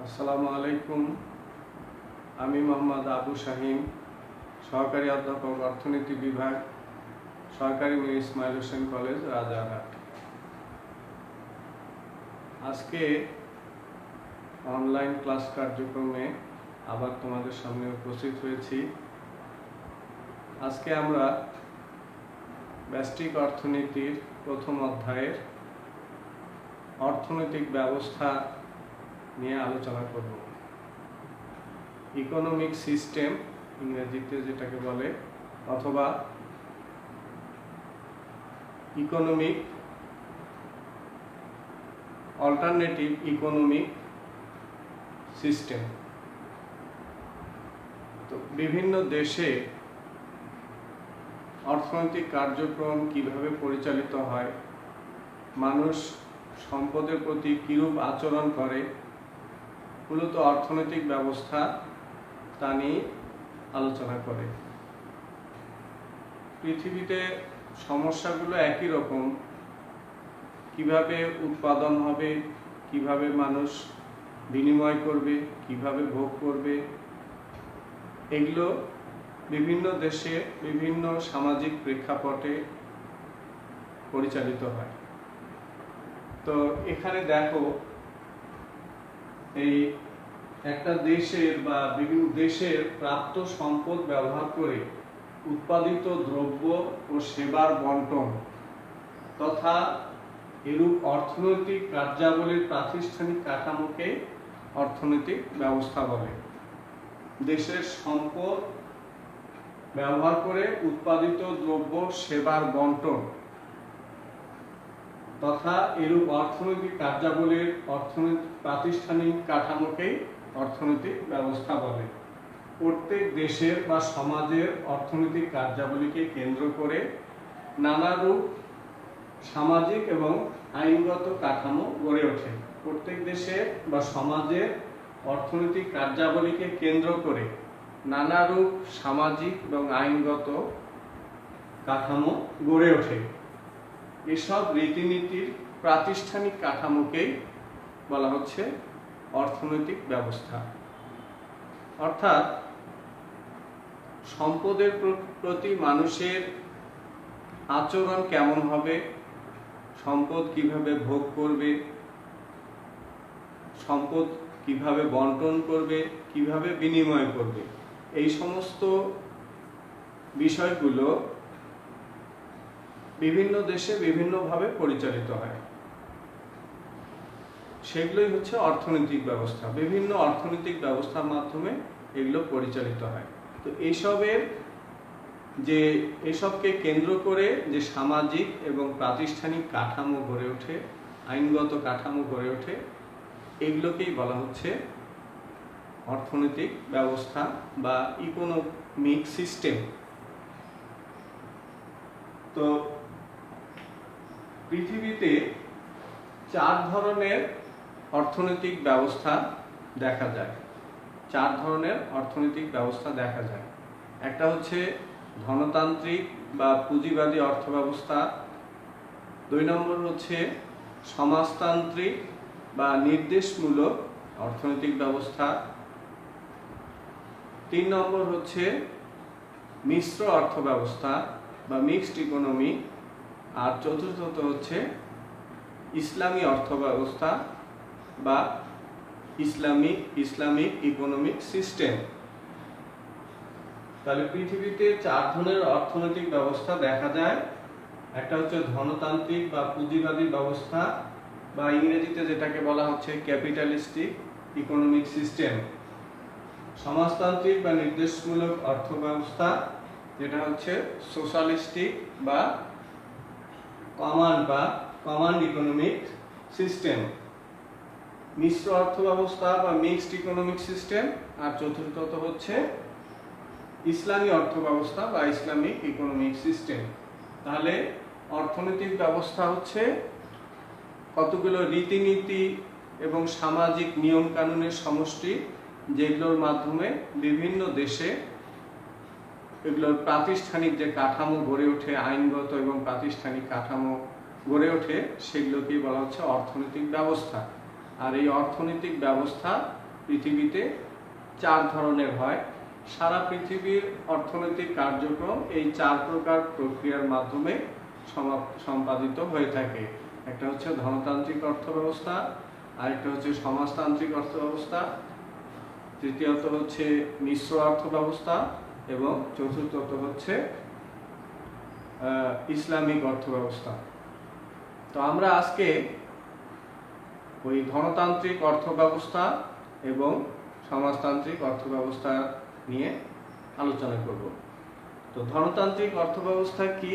আসসালামু আলাইকুম। আমি মোহাম্মদ আবু শাহিন, সহকারী অধ্যাপক, অর্থনীতি বিভাগ, সরকারি মীর ইসমাইল হোসেন কলেজ, রাজারহাট। আজকে অনলাইন ক্লাস কার্যক্রমে আবার তোমাদের সামনে উপস্থিত হয়েছি। আজকে আমরা ব্যষ্টিক অর্থনীতির প্রথম অধ্যায়ের অর্থনৈতিক ব্যবস্থা নিয়ে আলোচনা করব। ইকোনমিক সিস্টেম ইংরেজিতে যেটাকে বলে, অথবা ইকোনমিক অল্টারনেটিভ ইকোনমিক সিস্টেম। তো বিভিন্ন দেশে অর্থনৈতিক কার্যক্রম কিভাবে পরিচালিত হয়, মানুষ সম্পদের প্রতি কিরূপ আচরণ করে, মূলত অর্থনৈতিক ব্যবস্থা তা নিয়ে আলোচনা করে। পৃথিবীতে সমস্যাগুলো একই রকম। কিভাবে উৎপাদন হবে, কিভাবে মানুষ বিনিময় করবে, কিভাবে ভোগ করবে, এগুলো বিভিন্ন দেশে বিভিন্ন সামাজিক প্রেক্ষাপটে পরিচালিত হয়। তো এখানে দেখো, এই একটা দেশের বা বিভিন্ন দেশের প্রাপ্ত সম্পদ ব্যবহার করে উৎপাদিত দ্রব্য ও সেবার বন্টন তথা এরূপ অর্থনৈতিক কার্যাবলীর প্রাতিষ্ঠানিক কাঠামোকে অর্থনৈতিক ব্যবস্থা বলে। দেশের সম্পদ ব্যবহার করে উৎপাদিত দ্রব্য সেবার বন্টন তথা এরূপ অর্থনৈতিক কার্যাবলীর প্রাতিষ্ঠানিক কাঠামোকে অর্থনৈতিক ব্যবস্থা বলে। প্রত্যেক দেশের বা সমাজের অর্থনৈতিক কার্যাবলীকে কেন্দ্র করে নানারূপ সামাজিক এবং আইনগত কাঠামো গড়ে ওঠে। প্রত্যেক দেশের বা সমাজের অর্থনৈতিক কার্যাবলীকে কেন্দ্র করে নানারূপ সামাজিক এবং আইনগত কাঠামো গড়ে ওঠে। এসব রীতিনীতির প্রাতিষ্ঠানিক কাঠামোকেই বলা হচ্ছে অর্থনৈতিক ব্যবস্থা। অর্থাৎ সম্পদের প্রতি মানুষের আচরণ কেমন হবে, সম্পদ কিভাবে ভোগ করবে, সম্পদ কিভাবে বন্টন করবে, কিভাবে বিনিময় করবে, এই সমস্ত বিষয়গুলো বিভিন্ন দেশে বিভিন্নভাবে পরিচালিত হয়। সেগুলোই হচ্ছে অর্থনৈতিক ব্যবস্থা। বিভিন্ন অর্থনৈতিক ব্যবস্থার মাধ্যমে এগুলো পরিচালিত হয়। তো এসবকে কেন্দ্র করে যে সামাজিক এবং প্রাতিষ্ঠানিক কাঠামো গড়ে ওঠে, আইনগত কাঠামো গড়ে ওঠে, এগুলোকেই বলা হচ্ছে অর্থনৈতিক ব্যবস্থা বা ইকোনমিক সিস্টেম। তো পৃথিবীতে 4 ধরনের অর্থনৈতিক ব্যবস্থা দেখা যায়। 4 ধরনের অর্থনৈতিক ব্যবস্থা দেখা যায়। একটা হচ্ছে ধনতান্ত্রিক বা পুঁজিবাদী অর্থ ব্যবস্থা। 2 নম্বর হচ্ছে সমাজতান্ত্রিক বা নির্দেশমূলক অর্থনৈতিক ব্যবস্থা। 3 নম্বর হচ্ছে মিশ্র অর্থ ব্যবস্থা বা মিক্সড ইকোনমি। আর চতুর্থত হচ্ছে ইসলামী অর্থ ব্যবস্থা বা ইসলামিক ইকোনমিক সিস্টেম। তাহলে পৃথিবীতে 4 ধরনের অর্থনৈতিক ব্যবস্থা দেখা যায়। একটা হচ্ছে ধনতান্ত্রিক বা পুঁজিবাদী ব্যবস্থা, বা ইংরেজিতে যেটাকে বলা হচ্ছে ক্যাপিটালিস্টিক ইকোনমিক সিস্টেম। সমাজতান্ত্রিক বা নির্দেশমূলক অর্থ ব্যবস্থা, যেটা হচ্ছে সোশ্যালিস্টিক বা কমান্ড ইকোনমিক সিস্টেম। মিশ্র অর্থ ব্যবস্থা বা মিক্সড ইকোনমিক সিস্টেম। আর চতুর্থত হচ্ছে ইসলামী অর্থ ব্যবস্থা বা ইসলামিক ইকোনমিক সিস্টেম। তাহলে অর্থনৈতিক ব্যবস্থা হচ্ছে কতগুলো রীতিনীতি এবং সামাজিক নিয়ম কানুনের সমষ্টি, যেগুলোর মাধ্যমে বিভিন্ন দেশে এগুলোর প্রাতিষ্ঠানিক যে কাঠামো গড়ে ওঠে, আইনগত এবং প্রাতিষ্ঠানিক কাঠামো গড়ে ওঠে, সেগুলোকেই বলা হচ্ছে অর্থনৈতিক ব্যবস্থা। আর এই অর্থনৈতিক ব্যবস্থা পৃথিবীতে 4 ধরনের হয়। সারা পৃথিবীর অর্থনৈতিক কার্যক্রম এই 4 প্রকার প্রক্রিয়ার মাধ্যমে সম্পাদিত হয়ে থাকে। একটা হচ্ছে ধনতান্ত্রিক অর্থব্যবস্থা, আরেকটা হচ্ছে সমাজতান্ত্রিক অর্থব্যবস্থা, তৃতীয়ত হচ্ছে মিশ্র অর্থব্যবস্থা এবং চতুর্থত হচ্ছে ইসলামিক অর্থব্যবস্থা। তো আমরা আজকে ওই ধনতান্ত্রিক অর্থব্যবস্থা এবং সমাজতান্ত্রিক অর্থব্যবস্থা নিয়ে আলোচনা করব। তো ধনতান্ত্রিক অর্থব্যবস্থা কি?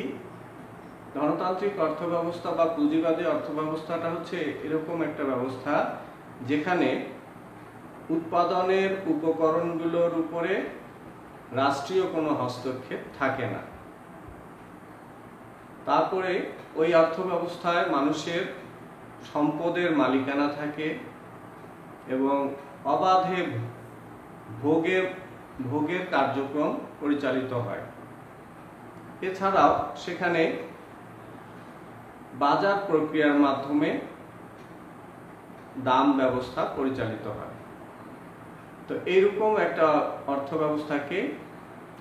ধনতান্ত্রিক অর্থব্যবস্থা বা পুঁজিবাদী অর্থব্যবস্থাটা হচ্ছে এরকম একটা ব্যবস্থা যেখানে উৎপাদনের উপকরণগুলোর উপরে রাষ্ট্রীয় কোনো হস্তক্ষেপ থাকে না। তারপরে ওই অর্থব্যবস্থায় মানুষের সম্পদের মালিকানা থাকে এবং অবাধে ভোগের কার্যক্রম পরিচালিত হয়। এছাড়াও সেখানে বাজার প্রক্রিয়ার মাধ্যমে দাম ব্যবস্থা পরিচালিত হয়। তো এইরকম একটা অর্থব্যবস্থাকে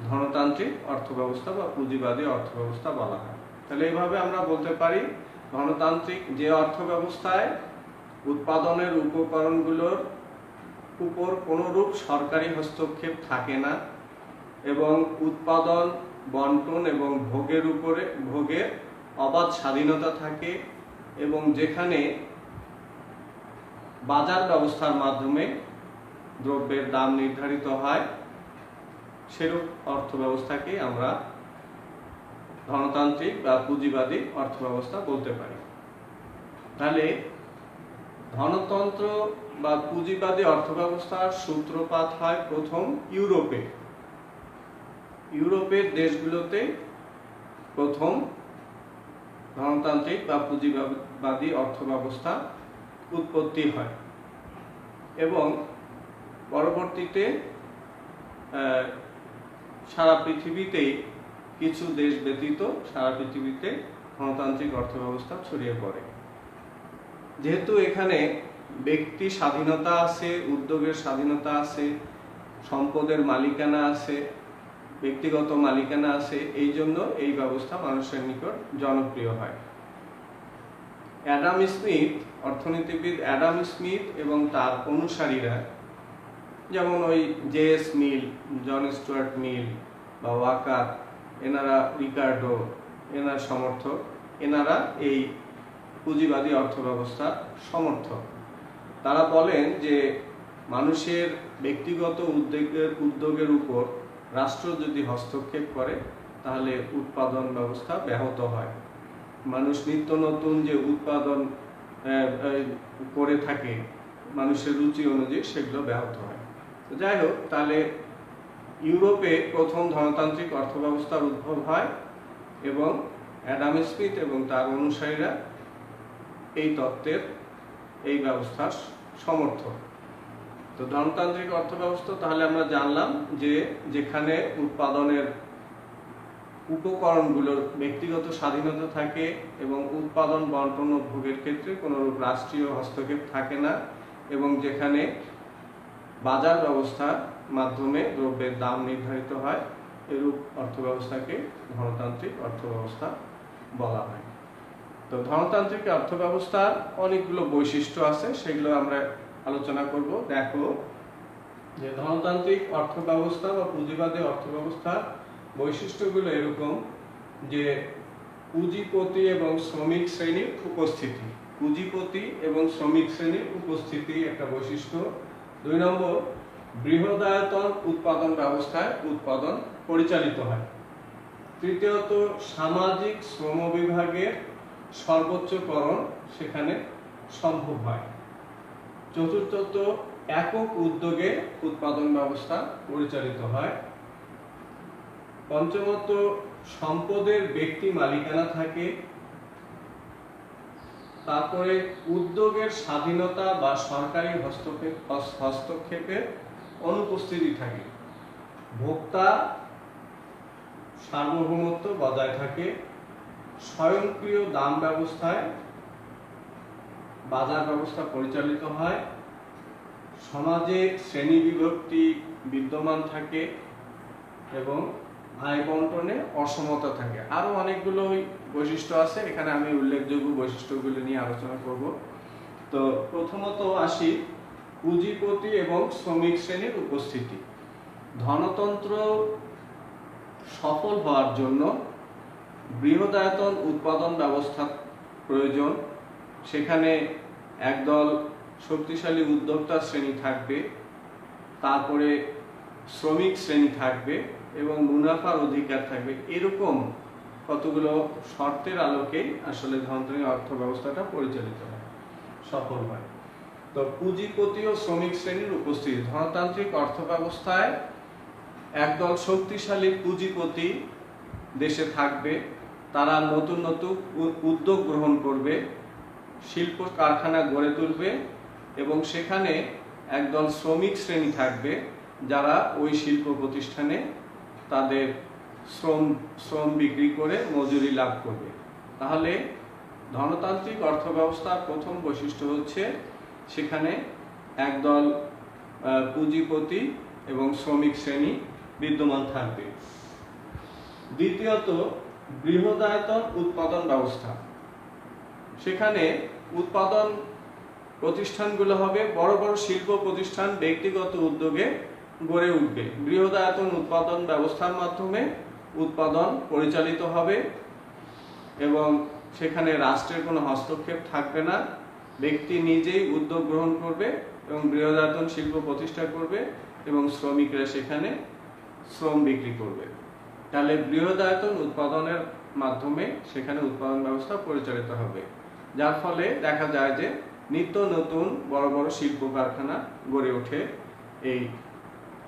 ধনতান্ত্রিক অর্থব্যবস্থা বা পুঁজিবাদী অর্থব্যবস্থা বলা হয়। তাহলে এইভাবে আমরা বলতে পারি, ধনতান্ত্রিক যে অর্থব্যবস্থায় উৎপাদনের উপকরণগুলোর উপর কোনোরূপ সরকারি হস্তক্ষেপ থাকে না এবং উৎপাদন, বন্টন এবং ভোগের অবাধ স্বাধীনতা থাকে এবং যেখানে বাজার ব্যবস্থার মাধ্যমে দ্রব্যের দাম নির্ধারিত হয়, সেরূপ অর্থব্যবস্থাকে আমরা ধনতান্ত্রিক বা পুঁজিবাদী অর্থব্যবস্থা বলতে পারি। তাহলে ধনতন্ত্র বা পুঁজিবাদী অর্থব্যবস্থার সূত্রপাত হয় প্রথম ইউরোপের দেশগুলোতে প্রথম ধনতান্ত্রিক বা পুঁজিবাদী অর্থব্যবস্থা উৎপত্তি হয় এবং পরবর্তীতে সারা পৃথিবীতেই কিছু দেশ ব্যতীত সারা পৃথিবীতে ধনতান্ত্রিক অর্থব্যবস্থা ছড়িয়ে পড়ে। যেহেতু এখানে ব্যক্তি স্বাধীনতা আছে, উদ্যোগের স্বাধীনতা আছে, সম্পদের মালিকানা আছে, ব্যক্তিগত মালিকানা আছে, এই জন্য এই ব্যবস্থা মানুষের নিকট জনপ্রিয় হয়। অর্থনীতিবিদ অ্যাডাম স্মিথ এবং তার অনুসারীরা, যেমন ওই জে.এস. মিল, জন স্টুয়ার্ট মিল বা ওয়াকার, এনারা রিকার্ডো, এনার সমর্থক, এনারা এই পুঁজিবাদী অর্থব্যবস্থার সমর্থক। তারা বলেন যে মানুষের ব্যক্তিগত উদ্যোগের উপর রাষ্ট্র যদি হস্তক্ষেপ করে তাহলে উৎপাদন ব্যবস্থা ব্যাহত হয়। মানুষ নিত্য নতুন যে উৎপাদন করে থাকে মানুষের রুচি অনুযায়ী, সেগুলো ব্যাহত হয়। তো যাই হোক, তাহলে ইউরোপে প্রথম ধনতান্ত্রিক অর্থব্যবস্থার উদ্ভব হয় এবং অ্যাডাম স্মিথ এবং তার অনুসারীরা এই তত্ত্বের, এই ব্যবস্থার সমর্থক। তো ধনতান্ত্রিক অর্থব্যবস্থা তাহলে আমরা জানলাম যে যেখানে উৎপাদনের উপকরণগুলোর ব্যক্তিগত স্বাধীনতা থাকে এবং উৎপাদন, বন্টন ও ভোগের ক্ষেত্রে কোনোরূপ রাষ্ট্রীয় হস্তক্ষেপ থাকে না এবং যেখানে বাজার ব্যবস্থার মাধ্যমে দ্রব্যের দাম নির্ধারিত হয়, এরূপ অর্থব্যবস্থাকে ধনতান্ত্রিক অর্থব্যবস্থা বলা হয়। তো ধনতান্ত্রিক অর্থব্যবস্থার অনেকগুলো বৈশিষ্ট্য আছে, সেগুলো আমরা আলোচনা করব। দেখো যে ধনতান্ত্রিক অর্থব্যবস্থা বা পুঁজিবাদী অর্থব্যবস্থার বৈশিষ্ট্যগুলো এরকম যে পুঁজিপতি এবং শ্রমিক শ্রেণীর উপস্থিতি, পুঁজিপতি এবং শ্রমিক শ্রেণীর উপস্থিতি একটা বৈশিষ্ট্য। 2 নম্বর, বৃহদায়তন উৎপাদন ব্যবস্থায় উৎপাদন পরিচালিত হয়। তৃতীয়ত, সামাজিক শ্রম বিভাগের সর্বোচ্চকরণ সেখানে সম্ভব হয়। চতুর্থত, একক উদ্যোগে উৎপাদন ব্যবস্থা পরিচালিত হয়। পঞ্চমত, সম্পদের ব্যক্তি মালিকানা থাকে। তারপরে উদ্যোগের স্বাধীনতা বা সরকারি হস্তক্ষেপের অনুপস্থিতি থাকে। ভোক্তা সার্বভৌমত্ব বজায় থাকে। স্বয়ংক্রিয় দাম ব্যবস্থায় বাজার ব্যবস্থা পরিচালিত হয়। সমাজে শ্রেণী বিভক্তি বিদ্যমান থাকে এবং আয় বন্টনে অসমতা থাকে। আরো অনেকগুলো বৈশিষ্ট্য আছে, এখানে আমি উল্লেখযোগ্য বৈশিষ্ট্যগুলো নিয়ে আলোচনা করব। তো প্রথমত আসি পুঁজিপতি এবং শ্রমিক শ্রেণীর উপস্থিতি। ধনতন্ত্র সফল হওয়ার জন্য বৃহদায়তন উৎপাদন ব্যবস্থা প্রয়োজন। সেখানে একদল শক্তিশালী উদ্যোক্তা শ্রেণী থাকবে, তারপরে শ্রমিক শ্রেণী থাকবে এবং মুনাফার অধিকার থাকবে। এরকম কতগুলো শর্তের আলোকে আসলে ধনতান্ত্রিক অর্থ ব্যবস্থাটা পরিচালিত হয়, সফল হয়। তো পুঁজিপতি ও শ্রমিক শ্রেণীর উপস্থিতি। ধনতান্ত্রিক অর্থ ব্যবস্থায় একদল শক্তিশালী পুঁজিপতি দেশে থাকবে, তারা নতুন নতুন উদ্যোগ গ্রহণ করবে, শিল্প কারখানা গড়ে তুলবে এবং সেখানে একদল শ্রমিক শ্রেণী থাকবে যারা ওই শিল্প প্রতিষ্ঠানে তাদের শ্রম বিক্রি করে মজুরি লাভ করবে। তাহলে ধনতান্ত্রিক অর্থব্যবস্থার প্রথম বৈশিষ্ট্য হচ্ছে সেখানে একদল পুঁজিপতি এবং শ্রমিক শ্রেণী বিদ্যমান থাকবে। দ্বিতীয়ত বৃহদায়তন উৎপাদন ব্যবস্থা। সেখানে উৎপাদন প্রতিষ্ঠানগুলো হবে বড় বড় শিল্প প্রতিষ্ঠান ব্যক্তিগত উদ্যোগে গড়ে উঠবে। বৃহদায়তন উৎপাদন ব্যবস্থার মাধ্যমে উৎপাদন পরিচালিত হবে এবং সেখানে রাষ্ট্রের কোনো হস্তক্ষেপ থাকবে না। ব্যক্তি নিজেই উদ্যোগ গ্রহণ করবে এবং বৃহদায়তন শিল্প প্রতিষ্ঠা করবে এবং শ্রমিকরা সেখানে শ্রম বিক্রি করবে। তাহলে বৃহদায়তন উৎপাদনের মাধ্যমে সেখানে উৎপাদন ব্যবস্থা পরিচালিত হবে, যার ফলে দেখা যায় যে নিত্য নতুন বড় বড় শিল্প কারখানা গড়ে ওঠে এই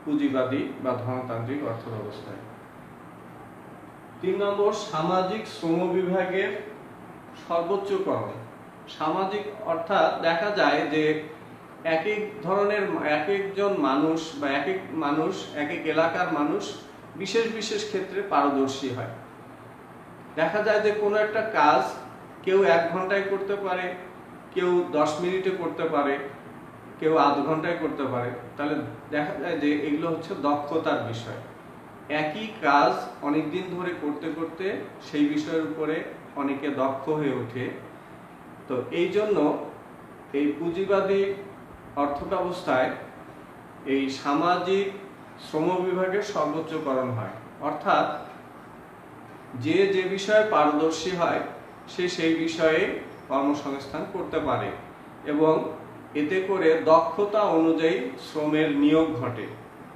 পুঁজিবাদী বা ধনতান্ত্রিক অর্থ ব্যবস্থায়। 3 নম্বর সামাজিক শ্রম বিভাগের সর্বোচ্চকরণ। সামাজিক অর্থাৎ দেখা যায় যে এক একজন মানুষ বা এক এক এলাকার মানুষ বিশেষ বিশেষ ক্ষেত্রে পারদর্শী হয়। দেখা যায় যে কোনো একটা কাজ কেউ 1 ঘন্টায় করতে পারে, কেউ 10 মিনিটে করতে পারে, কেউ আধ ঘন্টায় করতে পারে। তাহলে দেখা যায় যে এগুলো হচ্ছে দক্ষতার বিষয়। একই কাজ অনেকদিন ধরে করতে করতে সেই বিষয়ের উপরে অনেকে দক্ষ হয়ে ওঠে। তো এই জন্য এই পুঁজিবাদী অর্থ ব্যবস্থায় এই সামাজিক শ্রম বিভাগের সর্বোচ্চকরণ হয়, অর্থাৎ যে যে বিষয়ে পারদর্শী হয় সে সেই বিষয়ে কর্মসংস্থান করতে পারে এবং এতে করে দক্ষতা অনুযায়ী শ্রমের নিয়োগ ঘটে,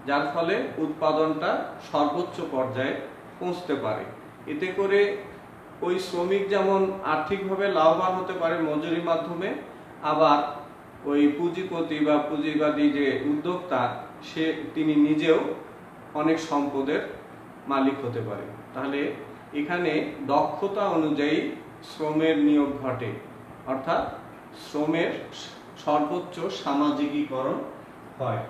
যার ফলে উৎপাদনটা সর্বোচ্চ পর্যায়ে পৌঁছতে পারে। এতে করে ওই শ্রমিক যেমন আর্থিকভাবে লাভবান হতে পারে মজুরির মাধ্যমে, আবার ওই পুঁজিপতি বা পুঁজিবাদী যে উদ্যোক্তা তিনি নিজেও অনেক সম্পদের মালিক হতে পারে। তাহলে এখানে দক্ষতা অনুযায়ী শ্রমের নিয়োগ ঘটে, অর্থাৎ শ্রমের সর্বোচ্চ সামাজিকীকরণ হয়,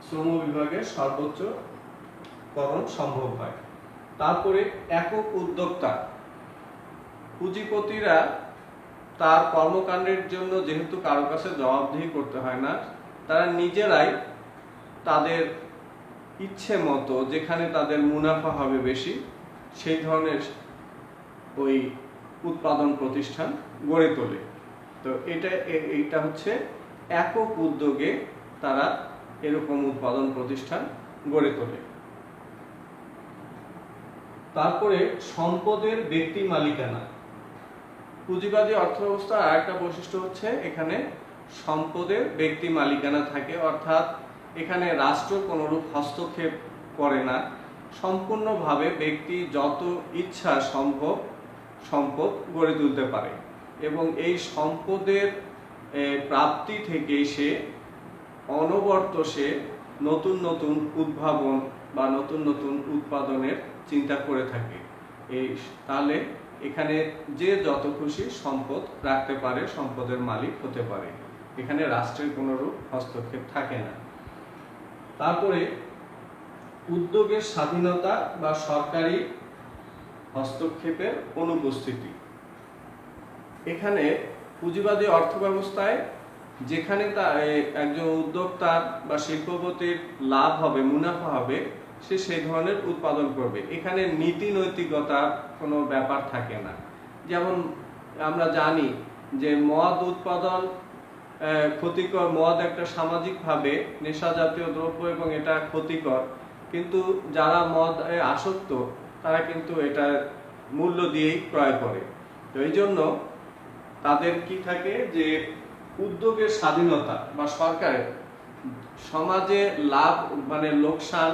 শ্রম বিভাগের সর্বোচ্চকরণ সম্ভব হয়। তারপরে একক উদ্যোক্তা। পুঁজিপতিরা তার কর্মকাণ্ডের জন্য যেহেতু কারো কাছে জবাবদিহি করতে হয় না, তারা নিজেরাই তাদের ইচ্ছে মতো যেখানে তাদের মুনাফা হবে বেশি সেই ধরনের ওই উৎপাদন প্রতিষ্ঠান গড়ে তোলে। তো এটা হচ্ছে একক উদ্যোগে তারা এরকম উৎপাদন প্রতিষ্ঠান গড়ে তোলে। তারপরে সম্পদের ব্যক্তি মালিকানা। পুঁজিবাদী অর্থব্যবস্থার আরেকটা বৈশিষ্ট্য হচ্ছে এখানে সম্পদের ব্যক্তি মালিকানা থাকে, অর্থাৎ এখানে রাষ্ট্র কোনরূপ হস্তক্ষেপ করে না। সম্পূর্ণভাবে ব্যক্তি যত ইচ্ছা সম্ভব সম্পদ গড়ে তুলতে পারে এবং এই সম্পদের প্রাপ্তি থেকে সে অনবরত নতুন নতুন উদ্ভাবন বা নতুন নতুন উৎপাদনের চিন্তা করে থাকে। তাহলে এখানে যে যত খুশি সম্পদ রাখতে পারে, সম্পদের মালিক হতে পারে, এখানে রাষ্ট্রের কোনরূপ হস্তক্ষেপ থাকে না। তারপরে উদ্যোগের স্বাধীনতা বা সরকারি হস্তক্ষেপের অনুপস্থিতি। এখানে পুঁজিবাদী অর্থব্যবস্থায় যেখানে একজন উদ্যোক্তার বা শিল্পপতির লাভ হবে, মুনাফা হবে, সে সেই ধরনের উৎপাদন করবে। এখানে নীতি নৈতিকতার কোনো ব্যাপার থাকে না। যেমন আমরা জানি যে মদ উৎপাদন ক্ষতিকর, মদ একটা সামাজিকভাবে নেশা জাতীয় দ্রব্য এবং এটা ক্ষতিকর, কিন্তু যারা মদ আসক্ত তারা কিন্তু এটা মূল্য দিয়েই ক্রয় করে। তো এই জন্য তাদের কি থাকে যে উদ্যোগের স্বাধীনতা বা সরকারের সমাজে লাভ মানে লোকসান,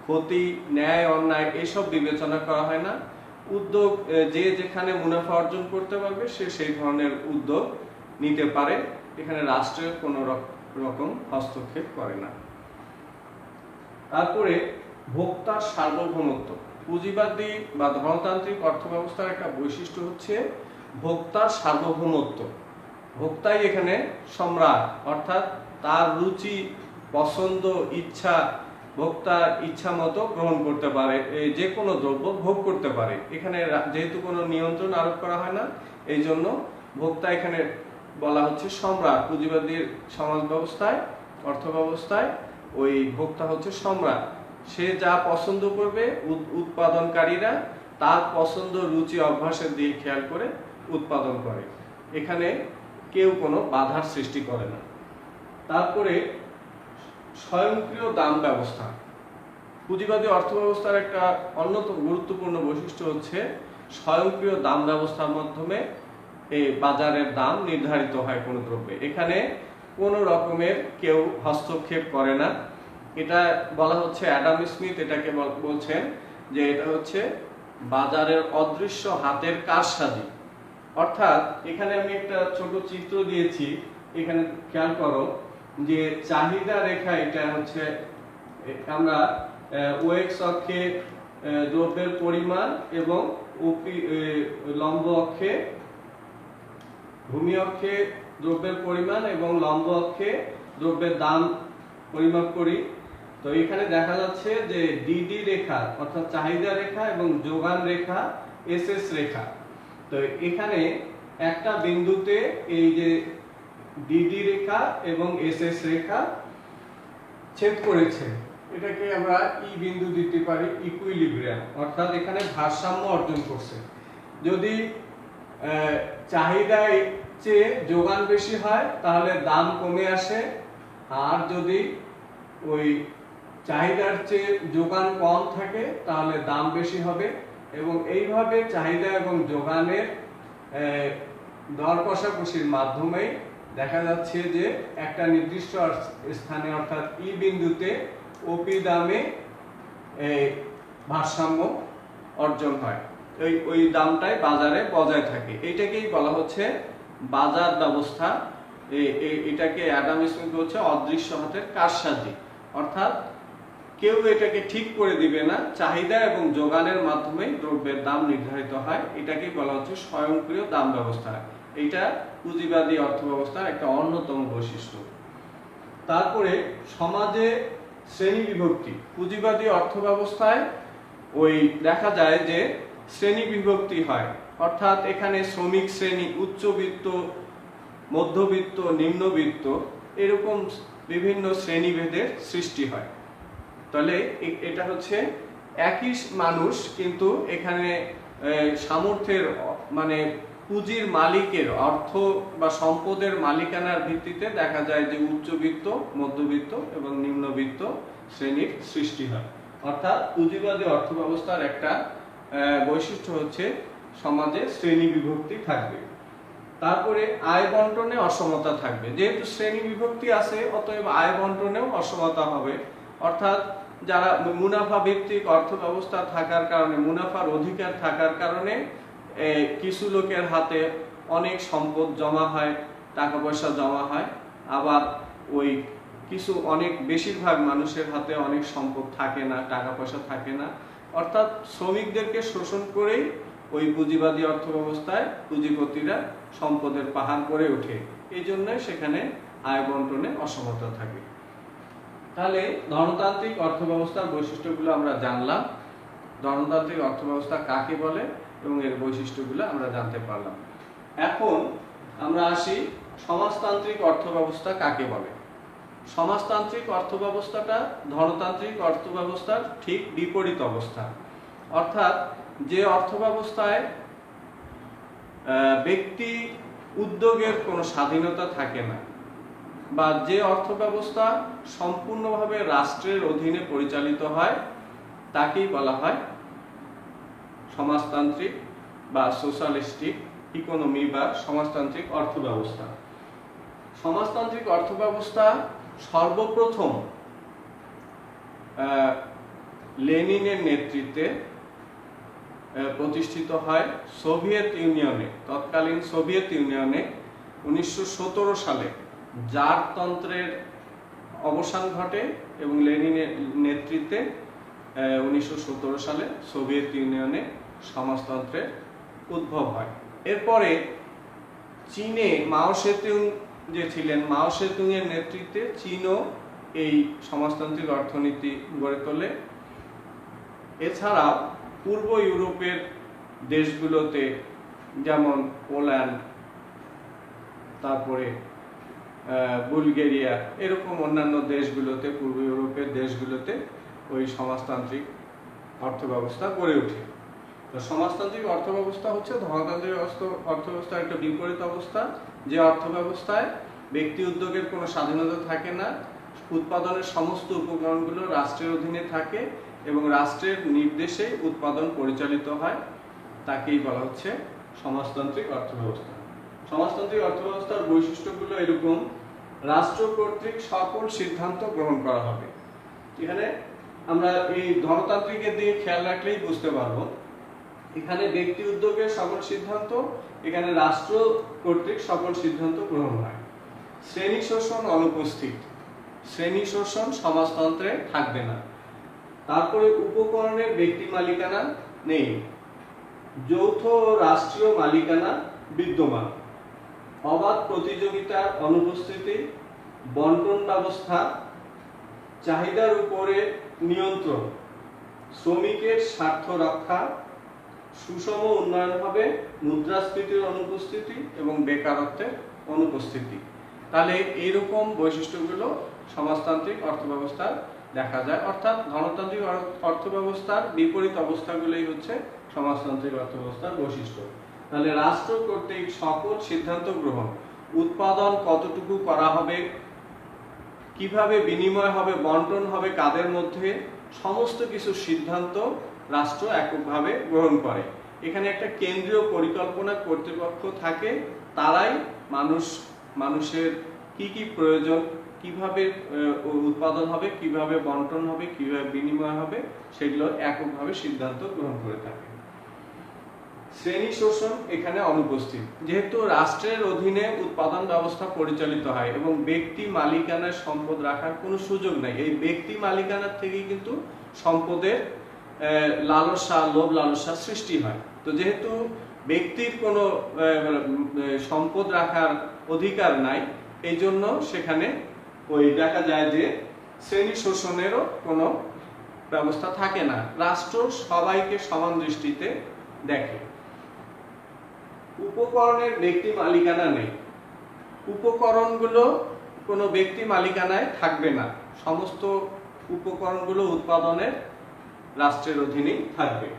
ক্ষতি, ন্যায় অন্যায় এসব বিবেচনা করা হয় না। উদ্যোগ যে যেখানে মুনাফা অর্জন করতে পারবে সে সেই ধরনের উদ্যোগ নিতে পারে। এখানে রাষ্ট্রের কোনো রকম হস্তক্ষেপ করে না। তারপরে ভোক্তার সার্বভৌমত্ব। পুঁজিবাদী বা ধনতান্ত্রিক অর্থব্যবস্থার একটা বৈশিষ্ট্য হচ্ছে ভোক্তার সার্বভৌমত্ব। ভোক্তাই এখানে সম্রাট, অর্থাৎ তার রুচি, পছন্দ, ইচ্ছা ভোক্তার ইচ্ছা মতো গ্রহণ করতে পারে, যে কোনো দ্রব্য ভোগ করতে পারে। এখানে যেহেতু কোনো নিয়ন্ত্রণ আরোপ করা হয় না, এই জন্য ভোক্তা এখানে বলা হচ্ছে সম্রাট। পুঁজিবাদীর সমাজ ব্যবস্থায়, অর্থ ব্যবস্থায় ওই ভোক্তা হচ্ছে সম্রাট। সে যা পছন্দ করবে উৎপাদনকারীরা তার পছন্দ, রুচি, অভ্যাসের দিকে খেয়াল করে উৎপাদন করে। এখানে কেউ কোনো বাধার সৃষ্টি করে না। তারপরে স্বয়ংক্রিয় দাম ব্যবস্থা। পুঁজিবাদী অর্থব্যবস্থার একটা অন্যতম গুরুত্বপূর্ণ বৈশিষ্ট্য হচ্ছে স্বয়ংক্রিয় দাম ব্যবস্থার মাধ্যমে এই বাজারের দাম নির্ধারিত হয় কোনো দ্রব্যে। এখানে কোনো রকমের কেউ হস্তক্ষেপ করে না। এটা বলা হচ্ছে, অ্যাডাম স্মিথ এটাকে বলছেন যে এটা হচ্ছে বাজারের অদৃশ্য হাতের কারসাজি। অর্থাৎ এখানে আমি একটা ছোট চিত্র দিয়েছি, এখানে খেয়াল করো যে চাহিদা রেখা, এটা হচ্ছে আমরা ওএক্স অক্ষে দ্রব্যের পরিমাণ এবং লম্ব অক্ষে, ভূমি অক্ষে দ্রব্যের পরিমাণ এবং লম্ব অক্ষে দ্রব্যের দাম পরিমাপ করি। তো এখানে দেখা যাচ্ছে যে ডিডি রেখা অর্থাৎ চাহিদা রেখা এবং যোগান রেখা এসএস রেখা। তো এখানে একটা বিন্দুতে এই যে ডিডি রেখা এবং এসএস রেখা ছেদ করেছে, এটাকে আমরা ই বিন্দু দিতে পারি, ইকুইলিব্রিয়াম, অর্থাৎ এখানে ভারসাম্য অর্জন করছে। যদি চাহিদায় চেয়ে যোগান বেশি হয় তাহলে দাম কমে আসে, আর যদি ওই চাহিদার চেয়ে যোগান কম থাকে তাহলে দাম বেশি হবে। এবং এইভাবে চাহিদা এবং যোগানের দর কষাকষির মাধ্যমে দেখা যাচ্ছে যে একটা নির্দিষ্ট স্থানে অর্থাৎ ই বিন্দুতে ওপি দামে ভারসাম্য অর্জন হয়, ওই দামটাই বাজারে বজায় থাকে। এইটাকেই বলা হচ্ছে বাজার ব্যবস্থা। এটাকে অ্যাডাম স্মিথ বলছে অদৃশ্য হাতের কারসাজি। অর্থাৎ কেউ এটাকে ঠিক করে দিবে না, চাহিদা এবং যোগানের মাধ্যমে দ্রব্যের দাম নির্ধারিত হয়। এটাকে বলা হচ্ছে স্বয়ংক্রিয় দাম ব্যবস্থা। এটা পুঁজিবাদী অর্থব্যবস্থার একটা অন্যতম বৈশিষ্ট্য। তারপরে সমাজে শ্রেণী বিভক্তি। পুঁজিবাদী অর্থব্যবস্থায় ওই দেখা যায় যে শ্রেণী বিভক্তি হয়, অর্থাৎ এখানে শ্রমিক শ্রেণী, উচ্চবিত্ত, মধ্যবিত্ত, নিম্নবিত্ত, এরকম বিভিন্ন শ্রেণীভেদের সৃষ্টি হয়। তাহলে এটা হচ্ছে একই মানুষ, কিন্তু এখানে সামর্থ্যের মানে পুঁজির মালিকের, অর্থ বা সম্পদের মালিকানার ভিত্তিতে দেখা যায় যে উচ্চবিত্ত, মধ্যবিত্ত এবং নিম্নবিত্ত শ্রেণীর সৃষ্টি হয়। অর্থাৎ পুঁজিবাদী অর্থব্যবস্থার একটা বৈশিষ্ট্য হচ্ছে সমাজে শ্রেণী বিভক্তি থাকবে। তারপরে আয় বন্টনে অসমতা থাকবে। যেহেতু শ্রেণী বিভক্তি আছে, অতএব আয় বন্টনেও অসমতা হবে। অর্থাৎ যারা মুনাফা ভিত্তিক অর্থ ব্যবস্থা থাকার কারণে, মুনাফার অধিকার থাকার কারণে কিছু লোকের হাতে অনেক সম্পদ জমা হয়, টাকা পয়সা জমা হয়, আবার ওই কিছু বেশিরভাগ মানুষের হাতে অনেক সম্পদ থাকে না, টাকা পয়সা থাকে না। অর্থাৎ শ্রমিকদেরকে শোষণ করেই ওই পুঁজিবাদী অর্থ ব্যবস্থায় পুঁজিপতিরা সম্পদের পাহাড় গড়ে ওঠে। এই জন্য সেখানে আয় বন্টনে অসমতা থাকে। তাহলে ধনতান্ত্রিক অর্থব্যবস্থার বৈশিষ্ট্যগুলো আমরা জানলাম, ধনতান্ত্রিক অর্থব্যবস্থা কাকে বলে এবং এর বৈশিষ্ট্যগুলো আমরা জানতে পারলাম। এখন আমরা আসি সমাজতান্ত্রিক অর্থব্যবস্থা কাকে বলে? সমাজতান্ত্রিক অর্থব্যবস্থাটা ধনতান্ত্রিক অর্থব্যবস্থার ঠিক বিপরীত অবস্থা। অর্থাৎ যে অর্থব্যবস্থায় ব্যক্তি উদ্যোগের কোনো স্বাধীনতা থাকে না, বা যে অর্থব্যবস্থা সম্পূর্ণভাবে রাষ্ট্রের অধীনে পরিচালিত হয়, তাকেই বলা হয় সমাজতান্ত্রিক বা সোশ্যালিস্টিক ইকোনমি বা সমাজতান্ত্রিক অর্থব্যবস্থা। সমাজতান্ত্রিক অর্থব্যবস্থা সর্বপ্রথম লেনিনের নেতৃত্বে প্রতিষ্ঠিত হয় সোভিয়েত ইউনিয়নে, তৎকালীন সোভিয়েত ইউনিয়নে 1917 সালে জারতন্ত্রের অবসান ঘটে এবং লেনিনের নেতৃত্বে 1917 সালে সোভিয়েত ইউনিয়নে সমাজতন্ত্রের উদ্ভব হয়। এরপরে চীনে মাও সেতুং যে ছিলেন, মাও সেতুং এর নেতৃত্বে চীনও এই সমাজতান্ত্রিক অর্থনীতি গড়ে তোলে। এছাড়া পূর্ব ইউরোপের দেশগুলোতে যেমন পোল্যান্ড, তারপরে বুলগেরিয়া, এরকম অন্যান্য দেশগুলোতে, পূর্ব ইউরোপের দেশগুলোতে ওই সমাজতান্ত্রিক অর্থব্যবস্থা গড়ে ওঠে। তো সমাজতান্ত্রিক অর্থব্যবস্থা হচ্ছে ধনতান্ত্রিক অর্থব্যবস্থার একটা বিপরীত অবস্থা, যে অর্থব্যবস্থায় ব্যক্তি উদ্যোগের কোনো স্বাধীনতা থাকে না, উৎপাদনের সমস্ত উপকরণগুলো রাষ্ট্রের অধীনে থাকে এবং রাষ্ট্রের নির্দেশে উৎপাদন পরিচালিত হয়, তাকেই বলা হচ্ছে সমাজতান্ত্রিক অর্থব্যবস্থা। সমাজতান্ত্রিক অর্থব্যবস্থার বৈশিষ্ট্যগুলো এরকম: রাষ্ট্র কর্তৃক সকল সিদ্ধান্ত গ্রহণ করা হবে। এখানে আমরা এই ধনতান্ত্রিকের দিকে খেয়াল রাখলেই বুঝতে পারবো, এখানে ব্যক্তি উদ্যোগের সকল সিদ্ধান্ত, এখানে রাষ্ট্র কর্তৃক সকল সিদ্ধান্ত গ্রহণ হয়। শ্রেণী শোষণ অনুপস্থিত, শ্রেণী শোষণ সমাজতন্ত্রে থাকবে না। তারপরে উপকরণের ব্যক্তি মালিকানা নেই, যৌথ রাষ্ট্রীয় মালিকানা বিদ্যমান, অবাধ প্রতিযোগিতার অনুপস্থিতি, বন্টন ব্যবস্থা, চাহিদার উপরে নিয়ন্ত্রণ, শ্রমিকের স্বার্থ রক্ষা, সুষম উন্নয়ন হবে, মুদ্রাস্ফীতির অনুপস্থিতি এবং বেকারত্বের অনুপস্থিতি। তাহলে এইরকম বৈশিষ্ট্যগুলো সমাজতান্ত্রিক অর্থব্যবস্থার দেখা যায়। অর্থাৎ ধনতান্ত্রিক অর্থব্যবস্থার বিপরীত অবস্থাগুলোই হচ্ছে সমাজতান্ত্রিক অর্থব্যবস্থার বৈশিষ্ট্য। তাহলে রাষ্ট্র কর্তৃক সকল সিদ্ধান্ত গ্রহণ, উৎপাদন কতটুকু করা হবে, কিভাবে বিনিময় হবে, বন্টন হবে কাদের মধ্যে, সমস্ত কিছু সিদ্ধান্ত রাষ্ট্র এককভাবে গ্রহণ করে। এখানে একটা কেন্দ্রীয় পরিকল্পনা কর্তৃপক্ষ থাকে, তারাই মানুষের কি কি প্রয়োজন, কিভাবে উৎপাদন হবে, কিভাবে বন্টন হবে, কিভাবে বিনিময় হবে, সেগুলো এককভাবে সিদ্ধান্ত গ্রহণ করে থাকে। শ্রেণী শোষণ এখানে অনুপস্থিত, যেহেতু রাষ্ট্রের অধীনে উৎপাদন ব্যবস্থা পরিচালিত হয় এবং ব্যক্তি মালিকানার সম্পদ রাখার কোনো সুযোগ নাই। এই ব্যক্তি মালিকানার থেকেই কিন্তু সম্পদের লালসা, লোভ লালসা সৃষ্টি হয়। তো যেহেতু ব্যক্তির কোনো সম্পদ রাখার অধিকার নাই, এই জন্য সেখানে ওই দেখা যায় যে শ্রেণী শোষণেরও কোনো ব্যবস্থা থাকে না। রাষ্ট্র সবাইকে সমান দৃষ্টিতে দেখে। উপকরণের ব্যক্তি মালিকানা নেই, উপকরণগুলো কোনো ব্যক্তি মালিকানায় থাকবে না, সমস্ত উপকরণগুলো উৎপাদনের রাষ্ট্রের অধীনেই থাকবে।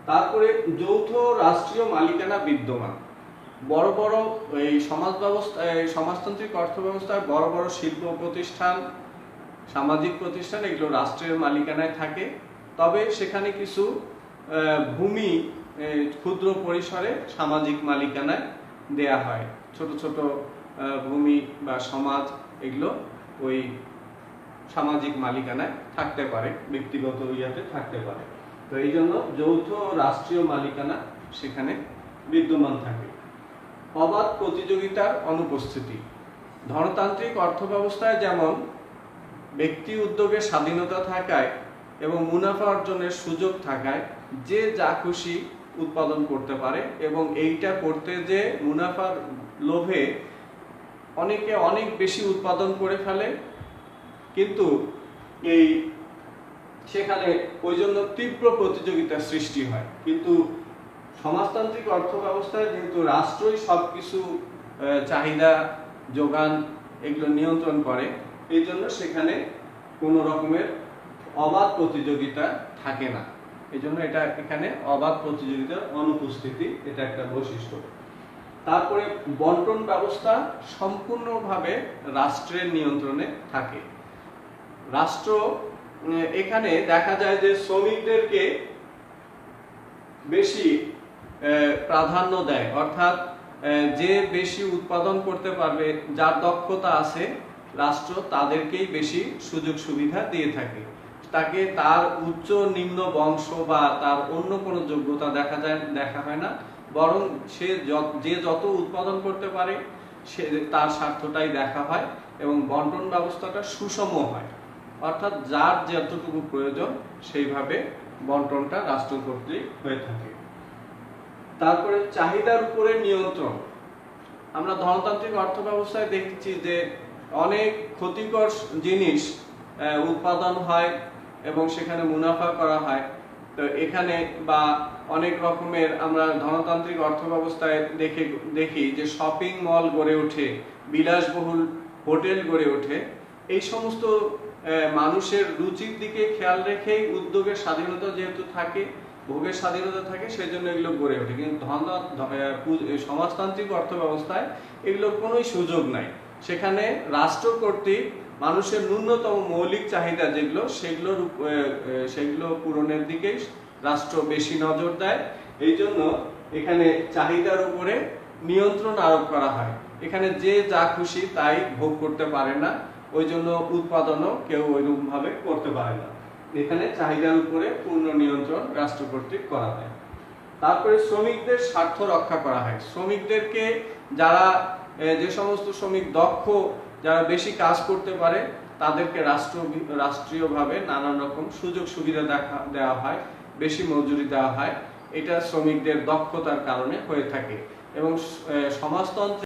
তারপরে যৌথ রাষ্ট্রীয় মালিকানা বিদ্যমান, বড় বড় এই সমাজতান্ত্রিক অর্থব্যবস্থায় বড় বড় শিল্প প্রতিষ্ঠান, সামাজিক প্রতিষ্ঠান, এগুলো রাষ্ট্রের মালিকানায় থাকে। তবে সেখানে কিছু ভূমি ক্ষুদ্র পরিসরে সামাজিক মালিকানায় দেয়া হয়। ছোট ছোট ভূমি বা সমাজ, এগুলো ওই সামাজিক মালিকানায় থাকতে পারে, ব্যক্তিগত ইয়াতে থাকতে পারে। তো এই জন্য যৌথ রাষ্ট্রীয় মালিকানা সেখানে বিদ্যমান থাকে। অবাধ প্রতিযোগিতার অনুপস্থিতি, ধনতান্ত্রিক অর্থব্যবস্থায় যেমন ব্যক্তি উদ্যোগের স্বাধীনতা থাকায় এবং মুনাফা অর্জনের সুযোগ থাকায় যে যা খুশি উৎপাদন করতে পারে, এবং এইটা করতে যে মুনাফার লোভে অনেকে অনেক বেশি উৎপাদন করে ফেলে, কিন্তু এই সেখানে ওই জন্য তীব্র প্রতিযোগিতার সৃষ্টি হয়। কিন্তু সমাজতান্ত্রিক অর্থব্যবস্থায় যেহেতু রাষ্ট্রই সবকিছু চাহিদা যোগান এগুলো নিয়ন্ত্রণ করে। এই জন্য সেখানে কোনো রকমের অবাধ প্রতিযোগিতা থাকে না। এই জন্য এটা এখানে অবাধ প্রতিযোগিতার অনুপস্থিতি, এটা একটা বৈশিষ্ট্য। তারপরে বন্টন ব্যবস্থা সম্পূর্ণভাবে রাষ্ট্রের নিয়ন্ত্রণে থাকে। রাষ্ট্র এখানে দেখা যায় যে শ্রমিকদেরকে বেশি প্রাধান্য দেয়, অর্থাৎ যে বেশি উৎপাদন করতে পারবে, যার দক্ষতা আছে, রাষ্ট্র তাদেরকেই বেশি সুযোগ সুবিধা দিয়ে থাকে। তাকে তার উচ্চ নিম্ন বংশ বা তার অন্য কোনো যোগ্যতা দেখা হয় না, বরং সে যে যত উৎপাদন করতে পারে সে তার স্বার্থটাই দেখা হয় এবং বন্টন ব্যবস্থাটা সুষম হয়, অর্থাৎ যার যতটুকু প্রয়োজন সেইভাবে বন্টনটা রাষ্ট্র কর্তৃক হয়ে থাকে। তারপরে চাহিদার উপরে নিয়ন্ত্রণ। আমরা ধনতান্ত্রিক অর্থ ব্যবস্থায় দেখছি যে অনেক ক্ষতিকর জিনিস উৎপাদন হয় এবং সেখানে মুনাফা করা হয়। তো এখানে বা অনেক রকমের আমরা ধনতান্ত্রিক অর্থ ব্যবস্থায় দেখি যে শপিং মল গড়ে ওঠে, বিলাসবহুল হোটেল গড়ে ওঠে। এই সমস্ত মানুষের রুচির দিকে খেয়াল রেখেই উদ্যোগের স্বাধীনতা যেহেতু থাকে, ভোগের স্বাধীনতা থাকে, সেই জন্য এগুলো গড়ে ওঠে। কিন্তু সমাজতান্ত্রিক অর্থ ব্যবস্থায় এগুলোর কোনো সুযোগ নাই। সেখানে রাষ্ট্র কর্তৃক মানুষের ন্যূনতম মৌলিক চাহিদা যেগুলো সেগুলো পূরণের দিকেই রাষ্ট্র বেশি নজর দেয়। এই জন্য এখানে চাহিদার উপরে নিয়ন্ত্রণ আরোপ করা হয়। এখানে যে যা খুশি তাই ভোগ করতে পারে না, ওই জন্য উৎপাদনও কেউ ওইরকম ভাবে করতে পারে না। এখানে চাহিদার উপরে পূর্ণ নিয়ন্ত্রণ রাষ্ট্র কর্তৃক করা হয়। তারপরে শ্রমিকদের স্বার্থ রক্ষা করা হয়। শ্রমিকদেরকে যে সমস্ত শ্রমিক দক্ষ, যারা বেশি কাজ করতে পারে, তাদেরকে রাষ্ট্রীয়ভাবে নানান রকম সুযোগ সুবিধা দেওয়া হয়, বেশি মজুরি দেওয়া হয়। এটা শ্রমিকদের দক্ষতার কারণে হয়ে থাকে। এবং সমাজতন্ত্রে